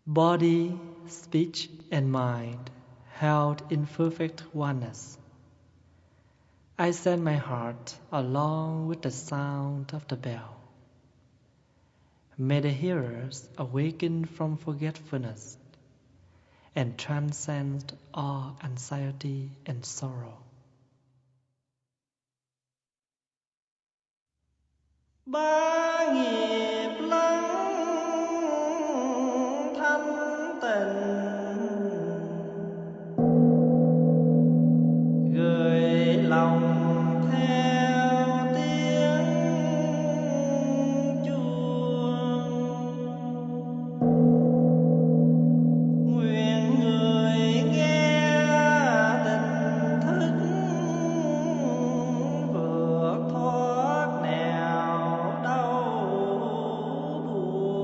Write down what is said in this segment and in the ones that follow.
body, speech, and mind held in perfect oneness. I send my heart along with the sound of the bell. May the hearers awaken from forgetfulness and transcend all anxiety and sorrow. Ba nghiệp lắng thanh tịnh, gửi lòng theo tiếng chuông. Nguyện người nghe tỉnh thức, vượt thoát nẻo đau buồn.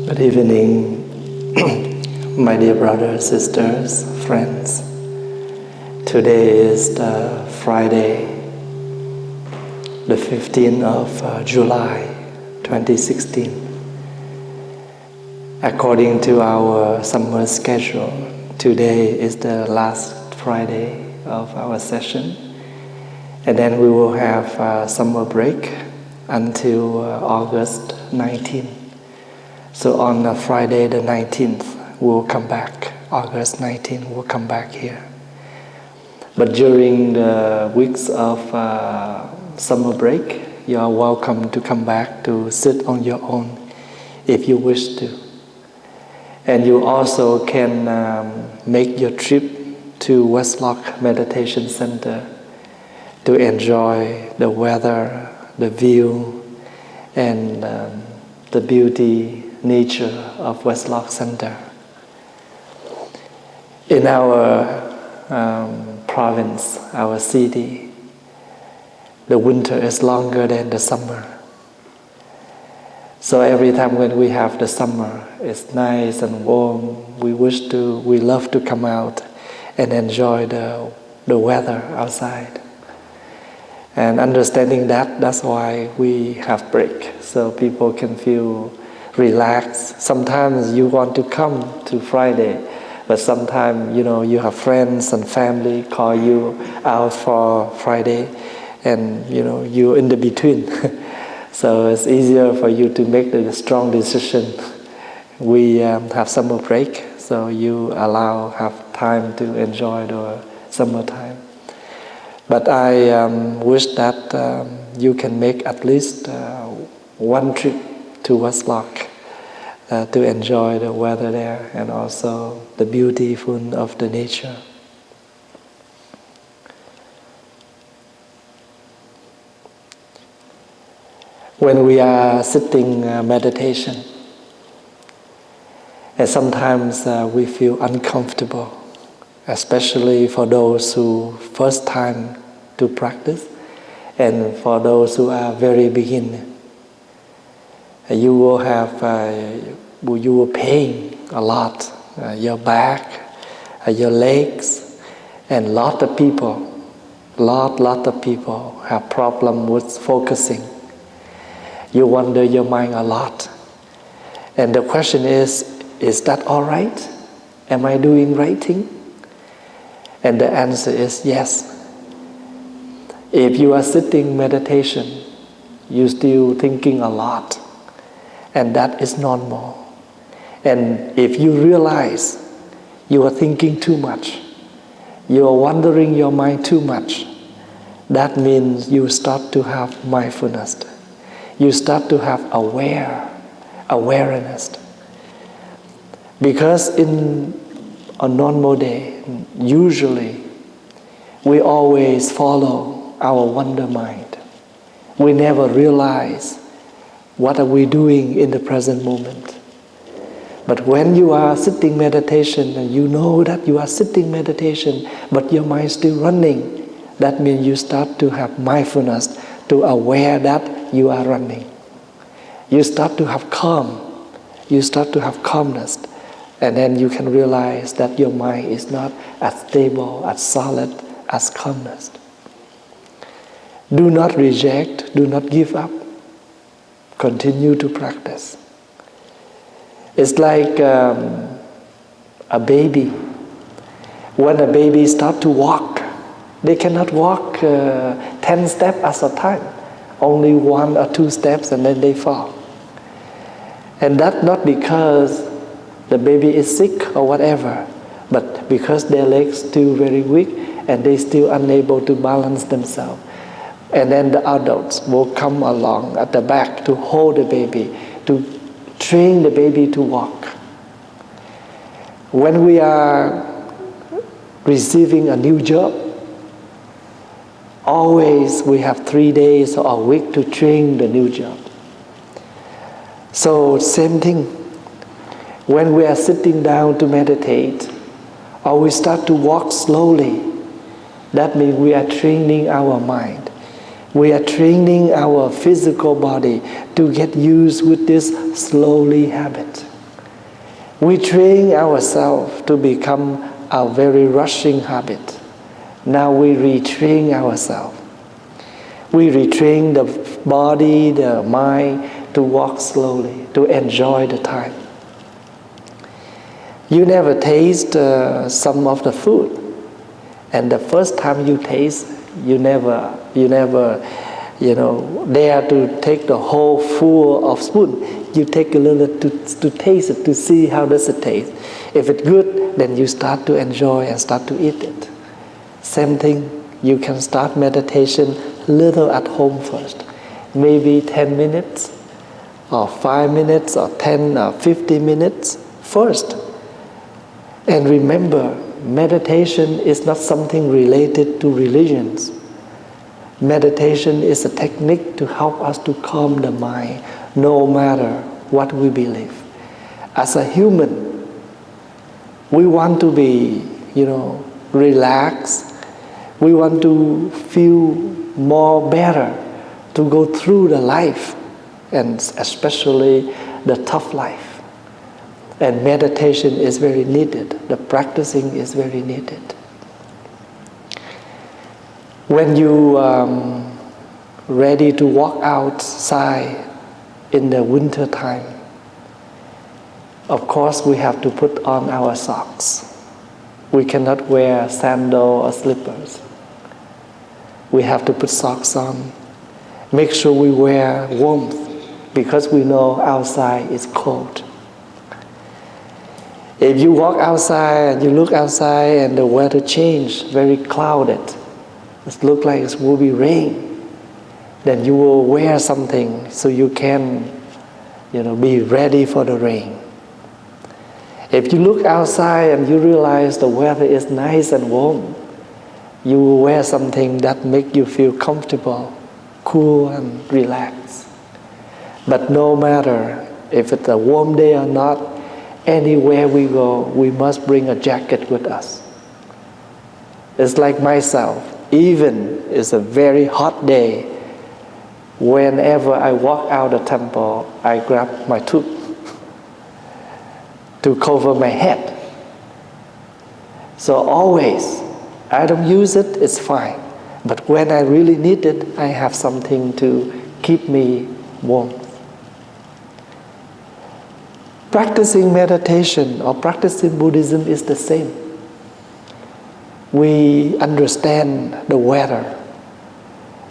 Good evening, my dear brothers, sisters, friends. Today is the Friday, the 15th of July 2016. According to our summer schedule, today is the last Friday of our session, and then we will have a summer break until August 19th. So on Friday the 19th, we'll come back. August 19th, we'll come back here. But during the weeks of summer break, you are welcome to come back to sit on your own if you wish to. And you also can make your trip to Westlock Meditation Center to enjoy the weather, the view, and the beauty, nature of Westlock Center. In our province, our city, the winter is longer than the summer. So every time when we have the summer, it's nice and warm. We love to come out and enjoy the weather outside. And understanding that's why we have break, so people can feel relaxed. Sometimes you want to come to Friday, but sometimes you have friends and family call you out for Friday, and you're in the between. So it's easier for you to make the strong decision. We have summer break, so you have time to enjoy the summertime. But I wish that you can make at least one trip to Westlock to enjoy the weather there and also the beautiful of the nature. When we are sitting meditation, and sometimes we feel uncomfortable, especially for those who first time to practice and for those who are very beginner. You will pain a lot, your back, your legs, and lot of people have problem with focusing. You wonder your mind a lot. And the question is that all right? Am I doing right thing? And the answer is yes. If you are sitting meditation you're still thinking a lot. And that is normal. And if you realize you are thinking too much, you are wandering your mind too much, that means you start to have mindfulness. You start to have awareness. Because in a normal day, usually, we always follow our wonder mind. We never realize what are we doing in the present moment. But when you are sitting meditation and you know that you are sitting meditation, but your mind is still running, that means you start to have mindfulness, to aware that you are running. You start to have calm. You start to have calmness. And then you can realize that your mind is not as stable, as solid, as calmness. Do not reject, do not give up. Continue to practice. It's like a baby. When a baby starts to walk, they cannot walk 10 steps at a time. Only 1 or 2 steps and then they fall. And that's not because the baby is sick or whatever, but because their legs still very weak and they still unable to balance themselves. And then the adults will come along at the back to hold the baby, to train the baby to walk. When we are receiving a new job, always we have 3 days or a week to train the new job. So same thing. When we are sitting down to meditate, or we start to walk slowly, that means we are training our mind. We are training our physical body to get used with this slowly habit. We train ourselves to become a very rushing habit. Now we retrain ourselves. We retrain the body, the mind to walk slowly, to enjoy the time. You never taste some of the food, and the first time you taste, you never dare to take the whole full of spoon. You take a little to taste it, to see how does it taste. If it's good, then you start to enjoy and start to eat it. Same thing, you can start meditation little at home first. Maybe 10 minutes, or 5 minutes, or 10 or 50 minutes first. And remember, meditation is not something related to religions. Meditation is a technique to help us to calm the mind, no matter what we believe. As a human, we want to be, relaxed. We want to feel more better, to go through the life, and especially the tough life. And meditation is very needed. The practicing is very needed. When you ready to walk outside in the winter time, of course we have to put on our socks. We cannot wear sandal or slippers. We have to put socks on. Make sure we wear warmth because we know outside is cold. If you walk outside and you look outside and the weather change, very clouded, it looks like it will be rain, then you will wear something so you can, be ready for the rain. If you look outside and you realize the weather is nice and warm, you will wear something that makes you feel comfortable, cool and relaxed. But no matter if it's a warm day or not, anywhere we go, we must bring a jacket with us. It's like myself. Even it's a very hot day, whenever I walk out the temple, I grab my tube to cover my head. So always, I don't use it, it's fine. But when I really need it, I have something to keep me warm. Practicing meditation or practicing Buddhism is the same. We understand the weather.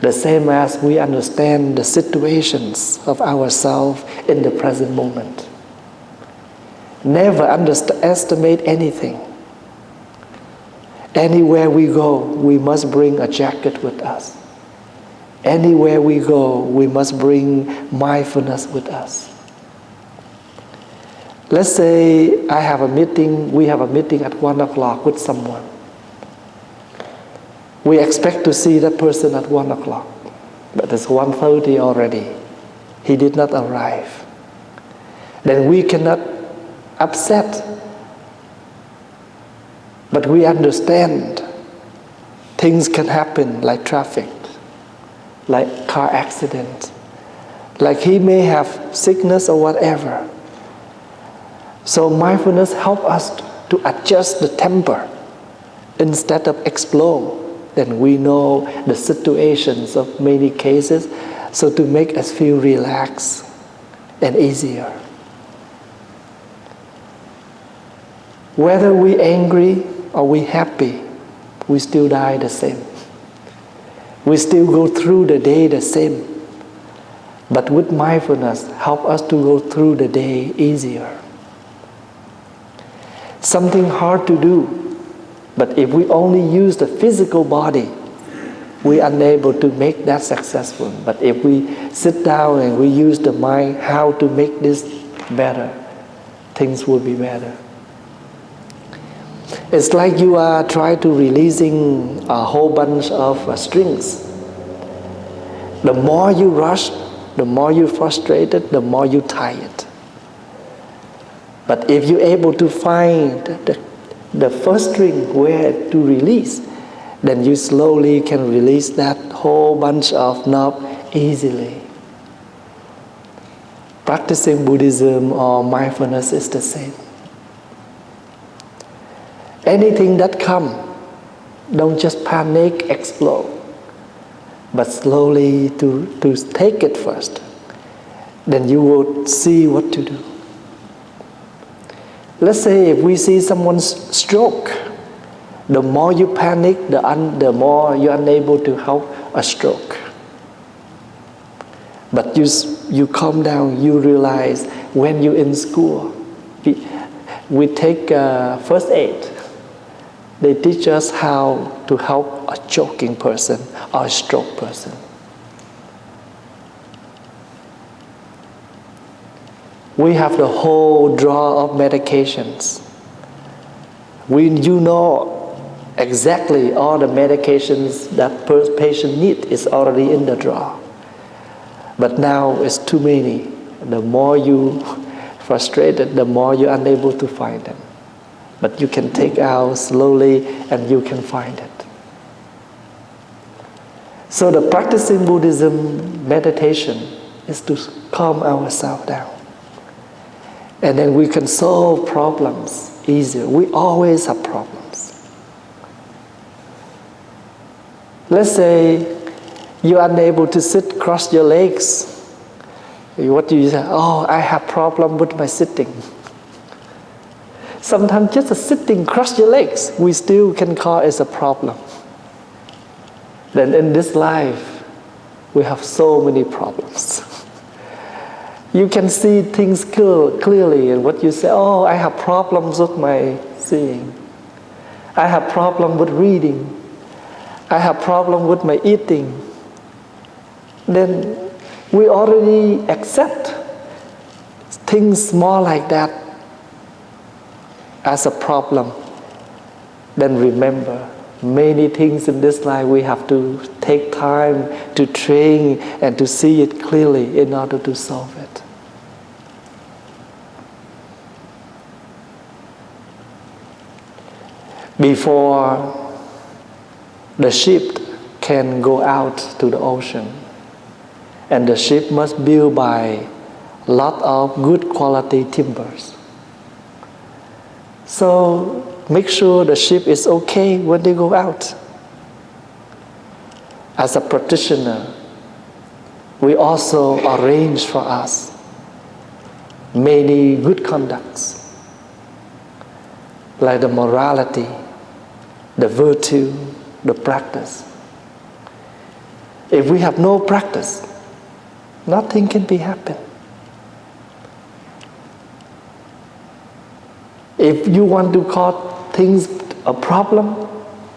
The same as we understand the situations of ourselves in the present moment. Never underestimate anything. Anywhere we go, we must bring a jacket with us. Anywhere we go, we must bring mindfulness with us. Let's say we have a meeting at 1 o'clock with someone. We expect to see that person at 1 o'clock, but it's 1:30 already. He did not arrive. Then we cannot upset, but we understand things can happen like traffic, like car accident, like he may have sickness or whatever. So mindfulness helps us to adjust the temper instead of explode. Then we know the situations of many cases, so to make us feel relaxed and easier. Whether we angry or we happy, we still die the same. We still go through the day the same. But with mindfulness, help us to go through the day easier. Something hard to do, but if we only use the physical body, we are unable to make that successful. But if we sit down and we use the mind how to make this better, things will be better. It's like you are trying to releasing a whole bunch of strings. The more you rush, the more you're frustrated, the more you're tired. But if you're able to find the first string where to release, then you slowly can release that whole bunch of knob easily. Practicing Buddhism or mindfulness is the same. Anything that comes, don't just panic, explode, but slowly to take it first. Then you will see what to do. Let's say if we see someone's stroke, the more you panic, the more you're unable to help a stroke. But you calm down, you realize when you're in school, we take first aid. They teach us how to help a choking person or a stroke person. We have the whole drawer of medications. You know exactly all the medications that patient needs is already in the drawer. But now it's too many. The more you frustrated, the more you're unable to find them. But you can take out slowly and you can find it. So the practicing Buddhism meditation is to calm ourselves down. And then we can solve problems easier. We always have problems. Let's say you're unable to sit, cross your legs. What do you say? Oh, I have problem with my sitting. Sometimes just a sitting, cross your legs, we still can call it a problem. Then in this life, we have so many problems. You can see things clearly, and what you say, oh, I have problems with my seeing. I have problem with reading. I have problem with my eating. Then we already accept things more like that as a problem. Then remember, many things in this life we have to take time to train and to see it clearly in order to solve it. Before the ship can go out to the ocean, and the ship must build by a lot of good quality timbers. So make sure the ship is okay when they go out. As a practitioner, we also arrange for us many good conducts, like the morality, the virtue, the practice. If we have no practice, nothing can be happen. If you want to call things a problem,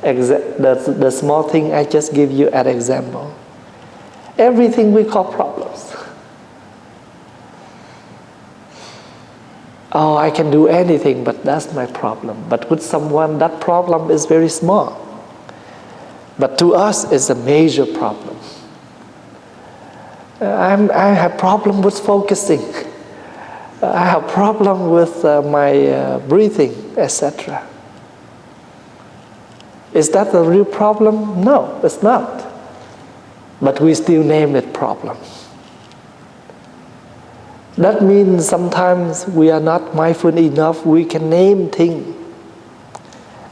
the small thing I just give you an example. Everything we call problems. Oh, I can do anything, but that's my problem. But with someone, that problem is very small. But to us, it's a major problem. I have problem with focusing. I have problem with my breathing, etc. Is that a real problem? No, it's not. But we still name it problem. That means sometimes we are not mindful enough. We can name things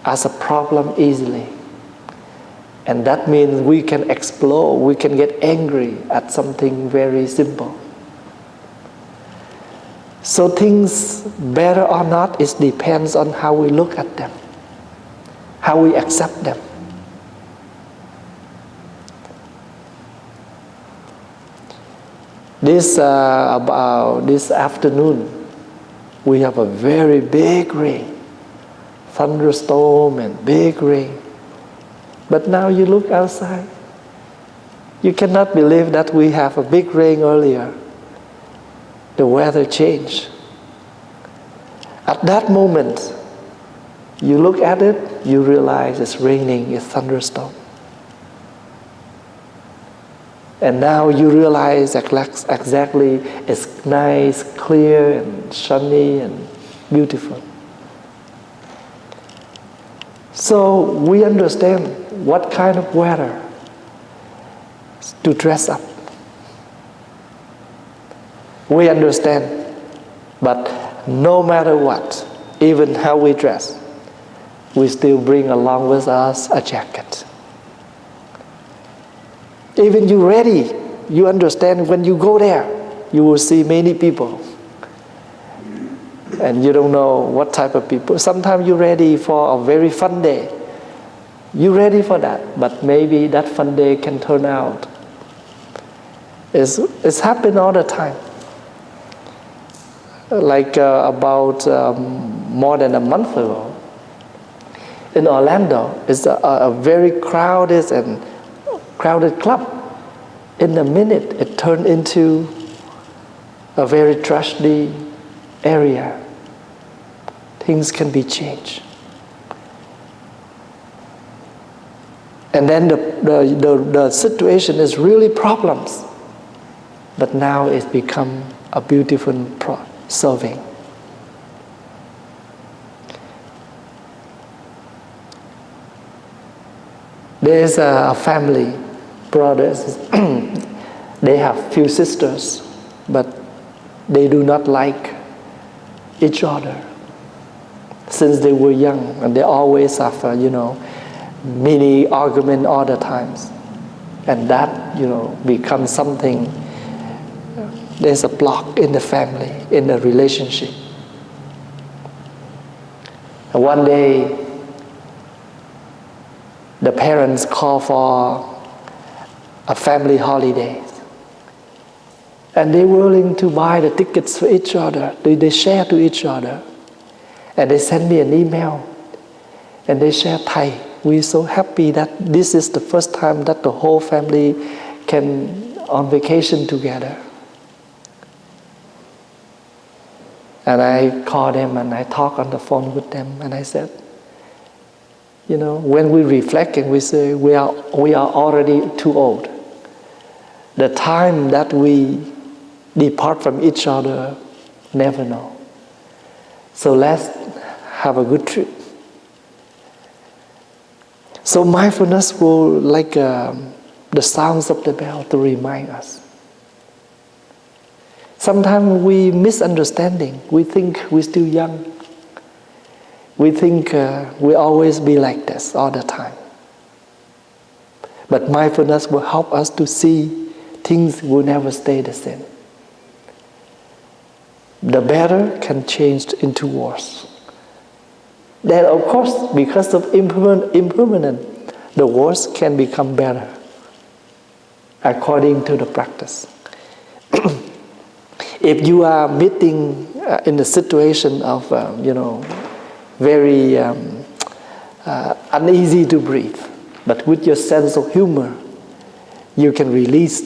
as a problem easily. And that means we can explode, we can get angry at something very simple. So things, better or not, it depends on how we look at them, how we accept them. This afternoon, we have a very big rain, thunderstorm and big rain. But now you look outside, you cannot believe that we have a big rain earlier. The weather changed. At that moment, you look at it, you realize it's raining, it's thunderstorm. And now you realize exactly it's nice, clear, and sunny, and beautiful. So we understand what kind of weather to dress up. We understand, but no matter what, even how we dress, we still bring along with us a jacket. Even you ready, you understand when you go there, you will see many people. And you don't know what type of people. Sometimes you're ready for a very fun day. You're ready for that, but maybe that fun day can turn out. It's happened all the time. Like about more than a month ago, in Orlando, it's a very crowded club. In a minute, it turned into a very trashy area. Things can be changed. And then the situation is really problems. But now it's become a beautiful solving. There's a family, brothers. They have few sisters, but they do not like each other since they were young, and they always have mini argument all the times, and that becomes something. There's a block in the family, in the relationship. And one day, the parents call for a family holiday. And they're willing to buy the tickets for each other. They share to each other. And they send me an email. And they share, Thầy, we're so happy that this is the first time that the whole family can on vacation together. And I call them and I talk on the phone with them. And I said, when we reflect and we say we are already too old. The time that we depart from each other, never know. So let's have a good trip. So mindfulness will, like the sounds of the bell, to remind us. Sometimes we misunderstanding. We think we're still young. We think we always be like this all the time. But mindfulness will help us to see things will never stay the same. The better can change into worse. Then, of course, because of impermanence, the worse can become better. according to the practice. If you are meeting in a situation of, very uneasy to breathe, but with your sense of humor, you can release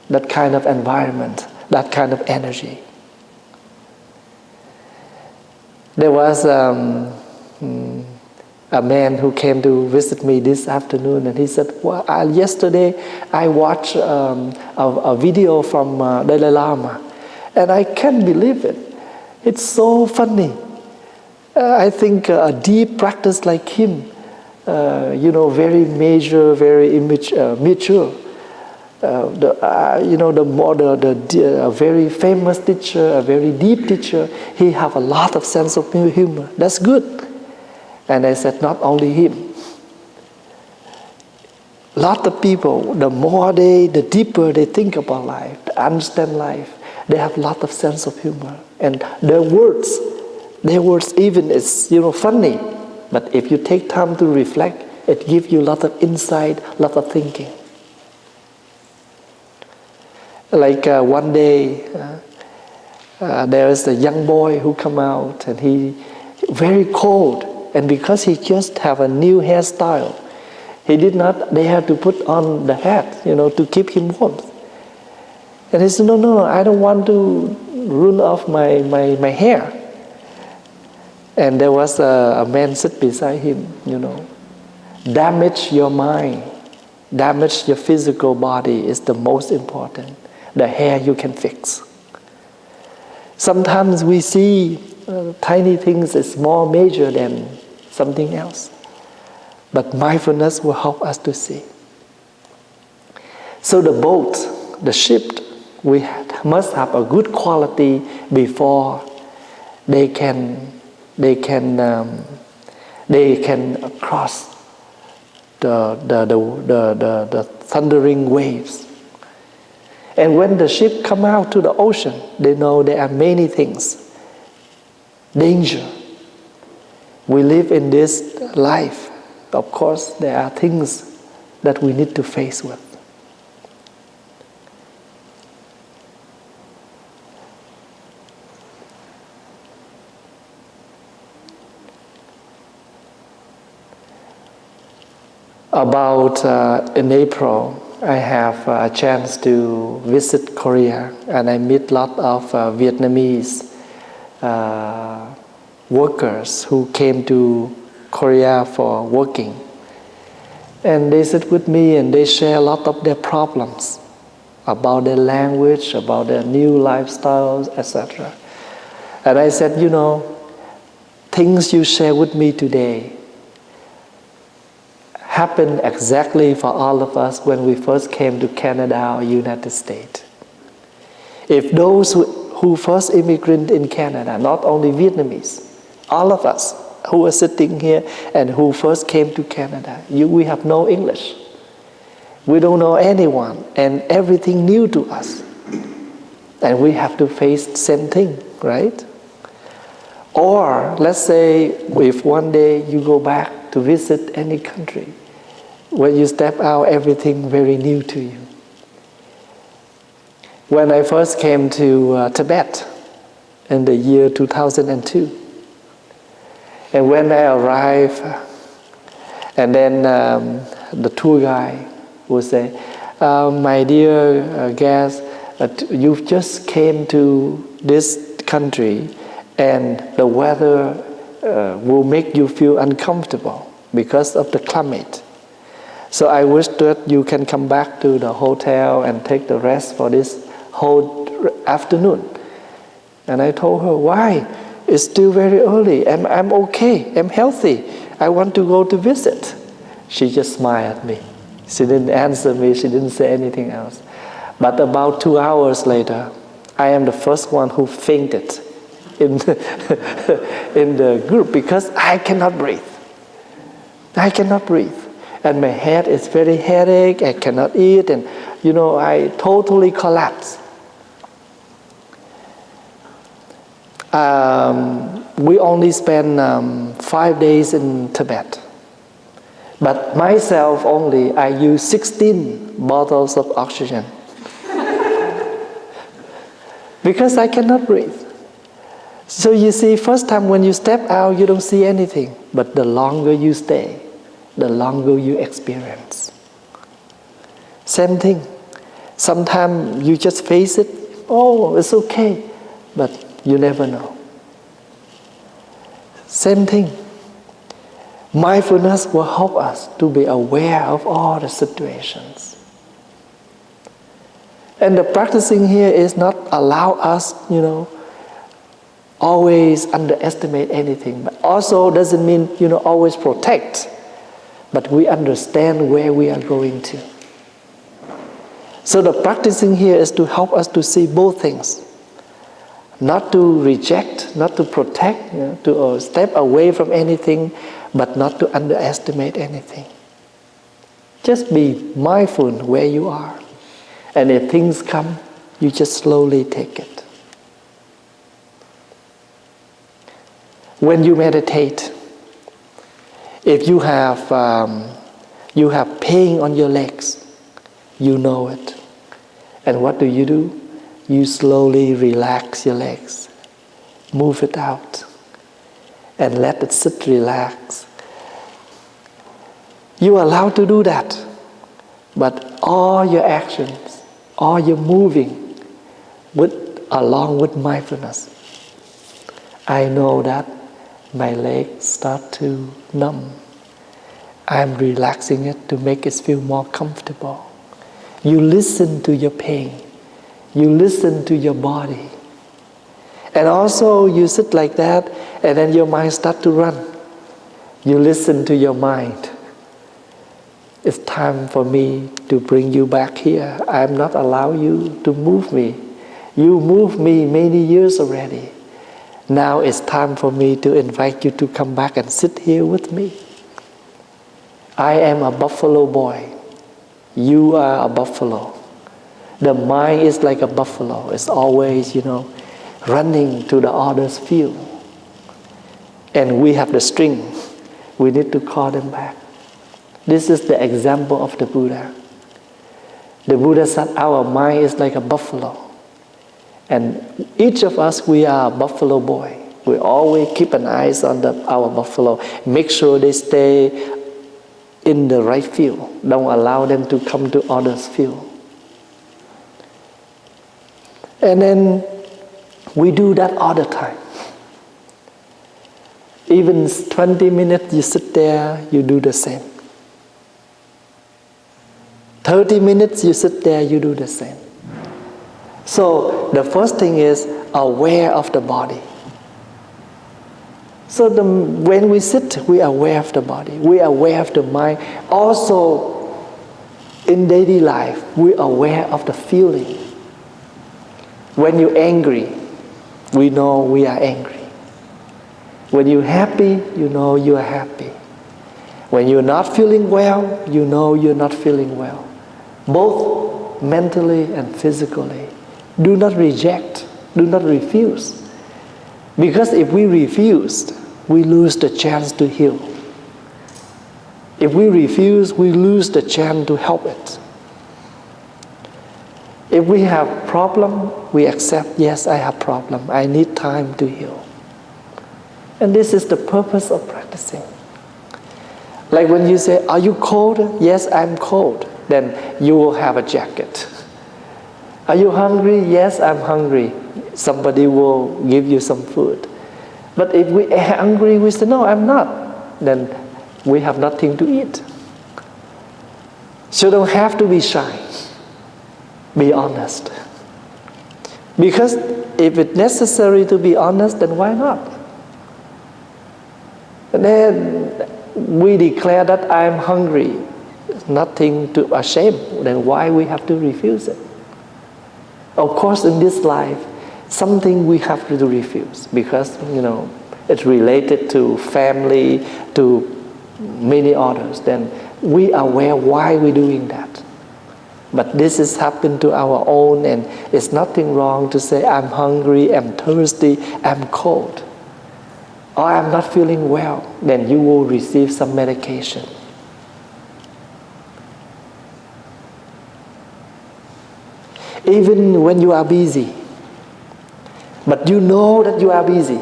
that kind of environment, that kind of energy. There was a man who came to visit me this afternoon, and he said, well, yesterday I watched a video from Dalai Lama, and I can't believe it. It's so funny. I think a deep practice like him, very major, very mature, a very famous teacher, a very deep teacher, he have a lot of sense of humor. That's good. And I said, not only him. A lot of people, the deeper they think about life, they understand life, they have a lot of sense of humor. And their words even is, funny. But if you take time to reflect, it gives you a lot of insight, a lot of thinking. Like one day, there is a young boy who come out, and he very cold. And because he just have a new hairstyle, he did not dare to put on the hat, to keep him warm. And he said, no, I don't want to ruin off my hair. And there was a man sit beside him, Damage your mind, damage your physical body is the most important. The hair you can fix. Sometimes we see tiny things as more major than something else. But mindfulness will help us to see. So the boat, the ship, we must have a good quality before they can cross the thundering waves. And when the ship come out to the ocean, they know there are many things. Danger. We live in this life. Of course, there are things that we need to face with. About in April, I have a chance to visit Korea, and I meet a lot of Vietnamese workers who came to Korea for working. And they sit with me and they share a lot of their problems about their language, about their new lifestyles, etc. And I said, things you share with me today happened exactly for all of us when we first came to Canada or United States. If those who first immigrated in Canada, not only Vietnamese, all of us who are sitting here and who first came to Canada, we have no English. We don't know anyone, and everything new to us. And we have to face the same thing, right? Or let's say if one day you go back to visit any country, when you step out, everything very new to you. When I first came to Tibet in the year 2002, and when I arrived, and then the tour guide would say, my dear guest, you just came to this country and the weather will make you feel uncomfortable because of the climate. So I wish that you can come back to the hotel and take the rest for this whole afternoon. And I told her, why? It's still very early. I'm okay. I'm healthy. I want to go to visit. She just smiled at me. She didn't answer me. She didn't say anything else. But about 2 hours later, I am the first one who fainted in the group because I cannot breathe. I cannot breathe. And my head is very headache. I cannot eat. And, I totally collapsed. We only spent 5 days in Tibet. But myself only, I use 16 bottles of oxygen. Because I cannot breathe. So you see, first time when you step out, you don't see anything. But the longer you stay, the longer you experience. Same thing. Sometimes you just face it. Oh, it's okay. But you never know. Same thing. Mindfulness will help us to be aware of all the situations. And the practicing here is not allow us, always underestimate anything. But also doesn't mean, always protect. But we understand where we are going to. So the practicing here is to help us to see both things. Not to reject, not to protect, to step away from anything, but not to underestimate anything. Just be mindful where you are. And if things come, you just slowly take it. When you meditate, if you have pain on your legs, you know it. And what do? You slowly relax your legs, move it out, and let it sit relax. You are allowed to do that, but all your actions, all your moving, along with mindfulness. I know that my legs start to numb. I'm relaxing it to make it feel more comfortable. You listen to your pain. You listen to your body. And also you sit like that and then your mind starts to run. You listen to your mind. It's time for me to bring you back here. I'm not allowing you to move me. You moved me many years already. Now it's time for me to invite you to come back and sit here with me. I am a buffalo boy. You are a buffalo. The mind is like a buffalo. It's always, running to the other's field. And we have the string. We need to call them back. This is the example of the Buddha. The Buddha said our mind is like a buffalo. And each of us, we are a buffalo boy. We always keep an eye on our buffalo. Make sure they stay in the right field. Don't allow them to come to others' field. And then we do that all the time. Even 20 minutes you sit there, you do the same. 30 minutes you sit there, you do the same. So the first thing is aware of the body. So when we sit, we are aware of the body. We are aware of the mind. Also, in daily life, we are aware of the feeling. When you're angry, we know we are angry. When you're happy, you know you are happy. When you're not feeling well, you know you're not feeling well. Both mentally and physically. Do not reject. Do not refuse. Because if we refuse, we lose the chance to heal. If we refuse, we lose the chance to help it. If we have problem, we accept, yes, I have problem. I need time to heal. And this is the purpose of practicing. Like when you say, are you cold? Yes, I'm cold. Then you will have a jacket. Are you hungry? Yes, I'm hungry. Somebody will give you some food. But if we are hungry, we say, no, I'm not. Then we have nothing to eat. So you don't have to be shy. Be honest. Because if it's necessary to be honest, then why not? And then we declare that I'm hungry. Nothing to ashamed. Then why we have to refuse it? Of course, in this life, something we have to refuse because, it's related to family, to many others. Then we are aware why we're doing that. But this has happened to our own, and it's nothing wrong to say, I'm hungry, I'm thirsty, I'm cold. Or I'm not feeling well. Then you will receive some medication. Even when you are busy, but you know that you are busy,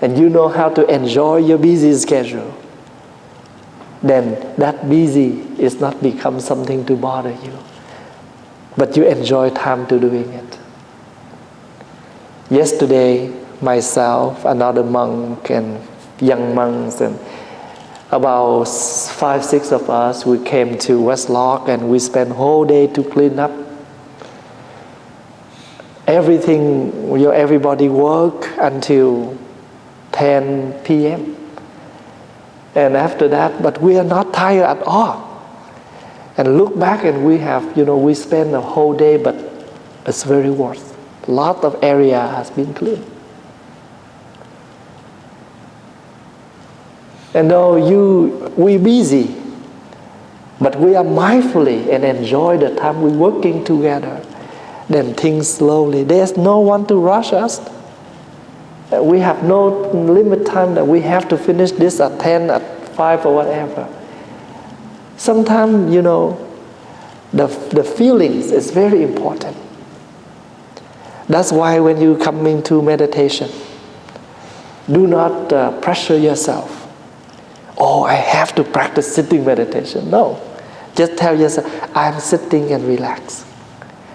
and you know how to enjoy your busy schedule, then that busy is not become something to bother you, but you enjoy time to doing it. Yesterday, myself, another monk, and young monks, and about 5-6 of us, we came to West Lock, and we spent whole day to clean up everything. Everybody work until 10 p.m. And after that, but we are not tired at all. And look back, and we have, we spent a whole day, but it's very worth. A lot of area has been cleaned. And though we busy, but we are mindfully and enjoy the time we working together, then things slowly. There's no one to rush us. We have no limit time that we have to finish this at 10, at 5 or whatever. Sometimes, the feelings is very important. That's why when you come into meditation, do not pressure yourself. Oh, I have to practice sitting meditation. No. Just tell yourself, I'm sitting and relax.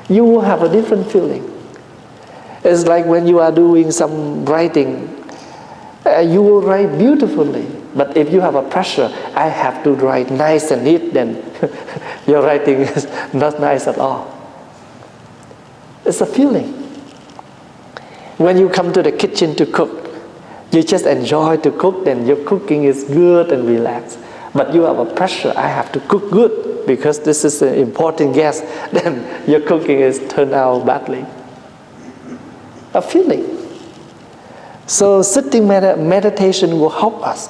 You will have a different feeling. It's like when you are doing some writing, you will write beautifully. But if you have a pressure, I have to write nice and neat, then your writing is not nice at all. It's a feeling. When you come to the kitchen to cook, you just enjoy to cook, then your cooking is good and relaxed. But you have a pressure, I have to cook good because this is an important guest, then your cooking is turned out badly. A feeling. So sitting meditation will help us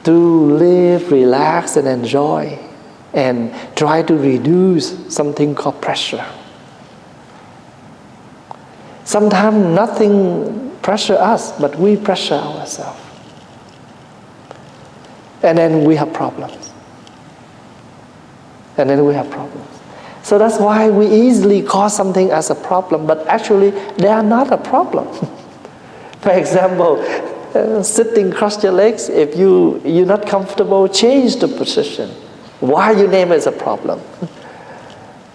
to live, relax, and enjoy, and try to reduce something called pressure. Sometimes nothing pressure us, but we pressure ourselves. And then we have problems. So that's why we easily call something as a problem, but actually they are not a problem. For example, sitting cross your legs, if you're not comfortable, change the position. Why you name it as a problem?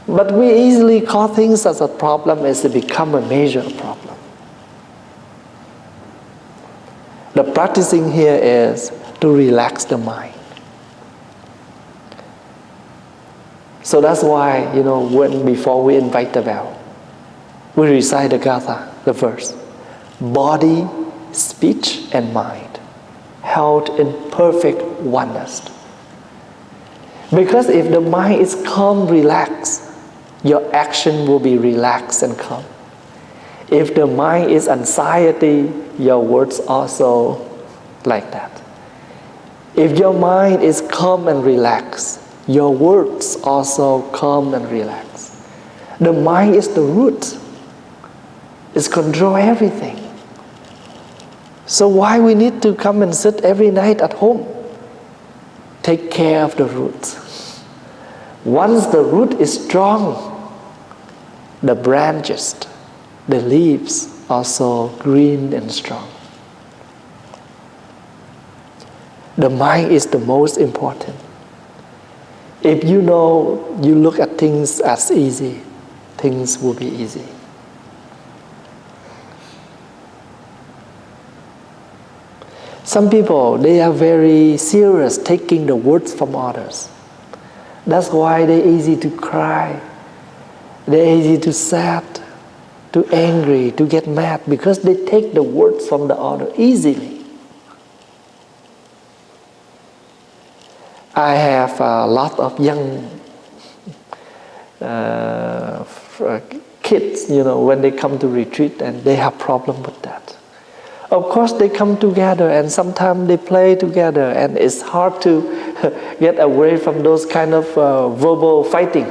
But we easily call things as a problem as it become a major problem. The practicing here is to relax the mind. So that's why, before we invite the bell, we recite the Gatha, the verse. Body, speech, and mind held in perfect oneness. Because if the mind is calm, relaxed, your action will be relaxed and calm. If the mind is anxiety, your words also like that. If your mind is calm and relaxed, your words also calm and relaxed. The mind is the root. It controls everything. So why we need to come and sit every night at home? Take care of the root. Once the root is strong, the branches, the leaves also green and strong. The mind is the most important. If you look at things as easy, things will be easy. Some people, they are very serious taking the words from others. That's why they're easy to cry. They're easy to sad, to angry, to get mad, because they take the words from the other easily. I have a lot of young kids, when they come to retreat, and they have problem with that. Of course, they come together and sometimes they play together, and it's hard to get away from those kind of verbal fighting.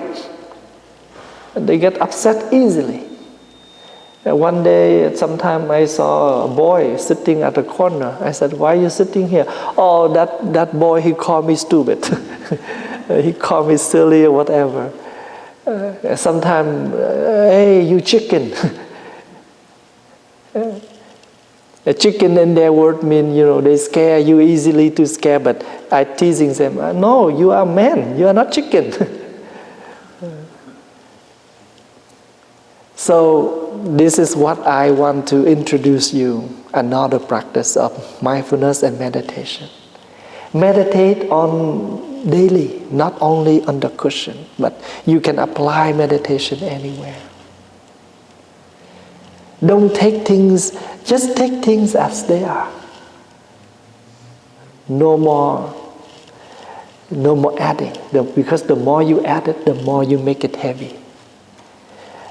And they get upset easily. And one day, sometime I saw a boy sitting at a corner. I said, "Why are you sitting here?" "Oh, that boy, he called me stupid." He called me silly or whatever. Sometimes, hey, you chicken. A chicken in their word mean, they scare you easily to scare, but I teasing them, no, you are man, you are not chicken. So this is what I want to introduce you, another practice of mindfulness and meditation. Meditate on daily, not only on the cushion, but you can apply meditation anywhere. Don't take things, just take things as they are. No more adding, because the more you add it, the more you make it heavy.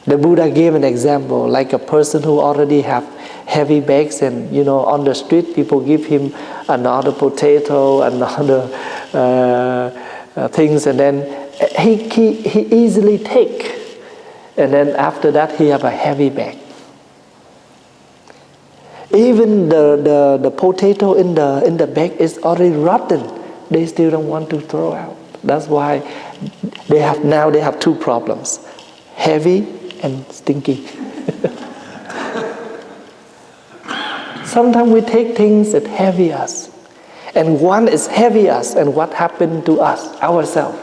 The Buddha gave an example, like a person who already have heavy bags, and on the street people give him another potato, another things, and then he easily take, and then after that he have a heavy bag. Even the potato in the bag is already rotten. They still don't want to throw out. That's why they have two problems: heavy and stinky. Sometimes we take things that heavy us, and one is heavy us, and what happened to us ourselves?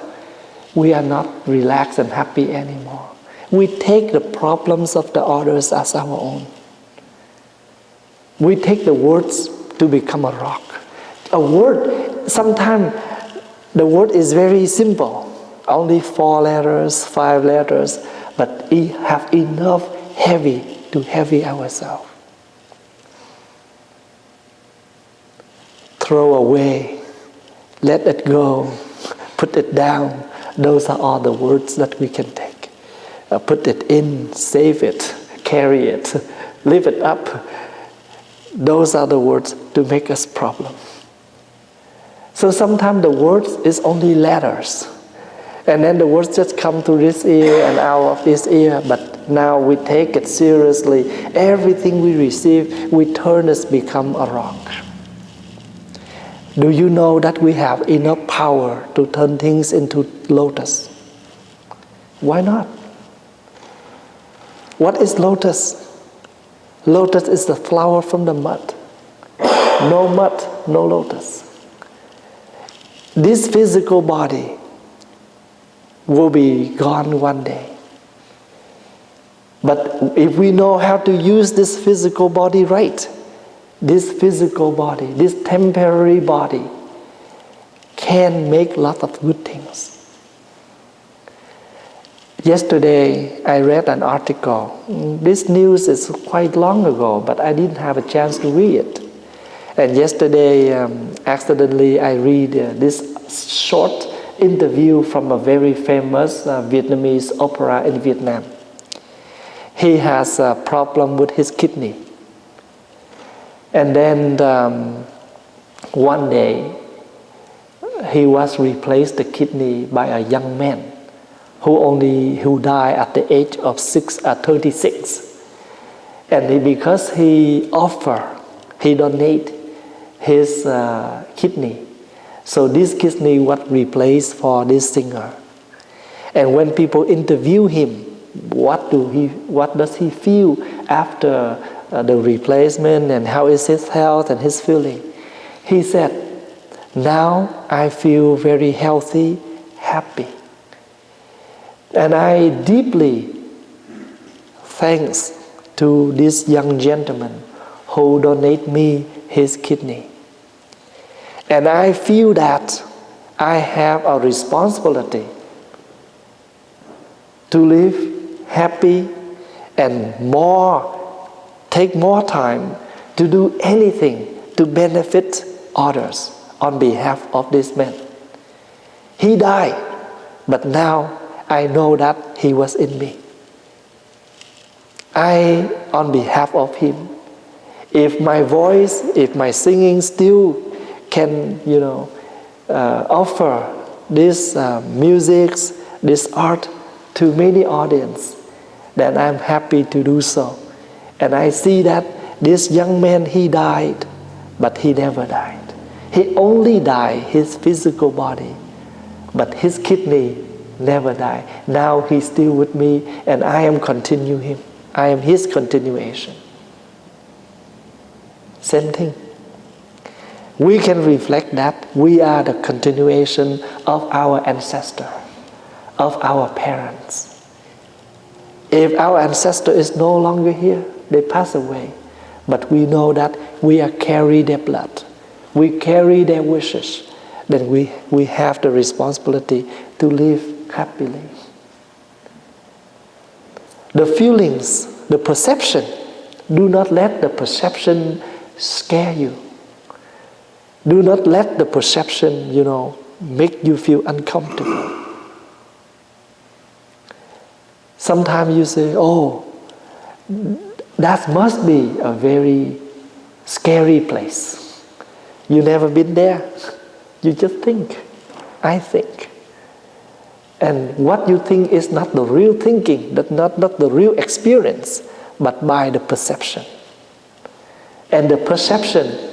We are not relaxed and happy anymore. We take the problems of the others as our own. We take the words to become a rock. A word, sometimes the word is very simple, only 4 letters, 5 letters, but we have enough heavy to heavy ourselves. Throw away, let it go, put it down. Those are all the words that we can take. Put it in, save it, carry it, live it up. Those are the words to make us problem. So sometimes the words is only letters. And then the words just come through this ear and out of this ear. But now we take it seriously. Everything we receive, we turn it become a rock. Do you know that we have enough power to turn things into lotus? Why not? What is lotus? Lotus is the flower from the mud. No mud, no lotus. This physical body will be gone one day. But if we know how to use this physical body right, this physical body, this temporary body, can make a lot of good things. Yesterday, I read an article. This news is quite long ago, but I didn't have a chance to read it. And yesterday, accidentally, I read this short interview from a very famous Vietnamese opera in Vietnam. He has a problem with his kidney. And then one day, he was replaced the kidney by a young man who died at the age of 36. And because he donate his kidney. So this kidney was replaced for this singer. And when people interview him, what does he feel after the replacement, and how is his health and his feeling? He said, now I feel very healthy, happy. And I deeply thanks to this young gentleman who donated me his kidney. And I feel that I have a responsibility to live happy and take more time to do anything to benefit others on behalf of this man. He died, but now I know that he was in me. On behalf of him, if my voice, if my singing still can, offer this music, this art to many audience, then I'm happy to do so. And I see that this young man, he died, but he never died. He only died his physical body, but his kidney never die. Now He's still with me, and I am continuing Him. I am His continuation. Same thing. We can reflect that we are the continuation of our ancestor, of our parents. If our ancestor is no longer here, they pass away, but we know that we are carry their blood, we carry their wishes, then we have the responsibility to live happily. The feelings, the perception, do not let the perception scare you. Do not let the perception, make you feel uncomfortable. Sometimes you say, oh, that must be a very scary place. You never been there. You just think, I think. And what you think is not the real thinking, not the real experience, but by the perception. And the perception,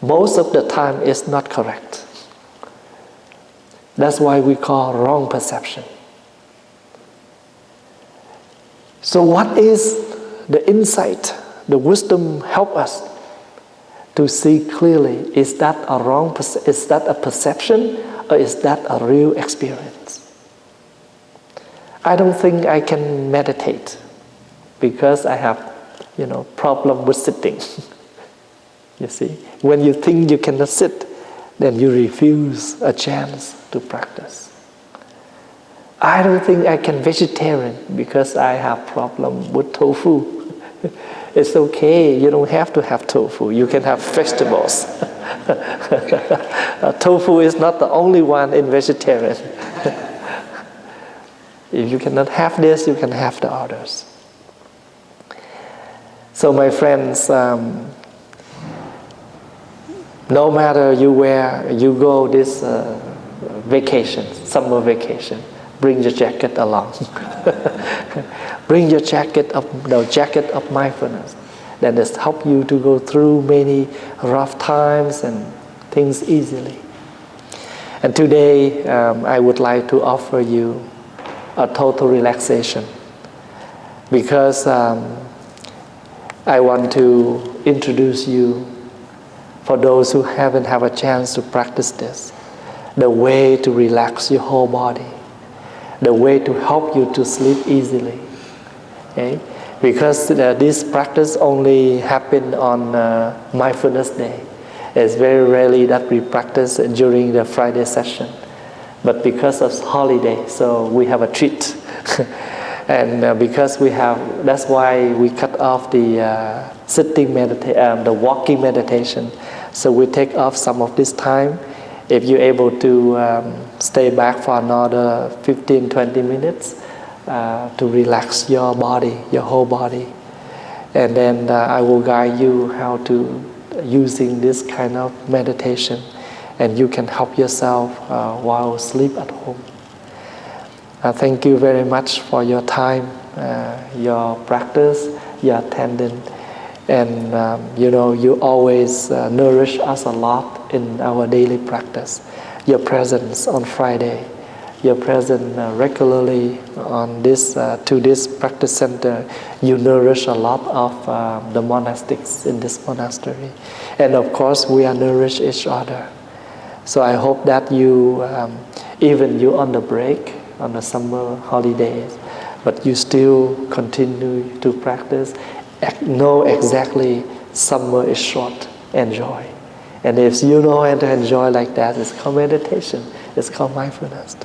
most of the time, is not correct. That's why we call wrong perception. So what is the insight, the wisdom help us to see clearly? Is that is that a perception, or is that a real experience? I don't think I can meditate because I have, problem with sitting. You see, when you think you cannot sit, then you refuse a chance to practice. I don't think I can vegetarian because I have problem with tofu. It's okay, you don't have to have tofu. You can have vegetables. Tofu is not the only one in vegetarian. If you cannot have this, you can have the others. So my friends, no matter where you go this vacation, summer vacation, bring your jacket along. Bring your jacket of mindfulness that has helped you to go through many rough times and things easily. And today I would like to offer you a total relaxation because I want to introduce you, for those who haven't had a chance to practice this, the way to relax your whole body, the way to help you to sleep easily. Okay? Because this practice only happens on Mindfulness Day. It's very rarely that we practice during the Friday session. But because of holiday, so we have a treat. And because that's why we cut off the sitting meditation, the walking meditation. So we take off some of this time. If you're able to stay back for another 15-20 minutes to relax your body, your whole body. And then I will guide you how to using this kind of meditation. And you can help yourself while sleep at home. Thank you very much for your time, your practice, your attendance. And you always nourish us a lot in our daily practice. Your presence on Friday, your presence regularly on to this practice center, you nourish a lot of the monastics in this monastery. And of course, we are nourish each other. So I hope that you, even you on the break, on the summer holidays, but you still continue to practice. Know exactly summer is short, enjoy. And if you know how to enjoy like that, it's called meditation, it's called mindfulness.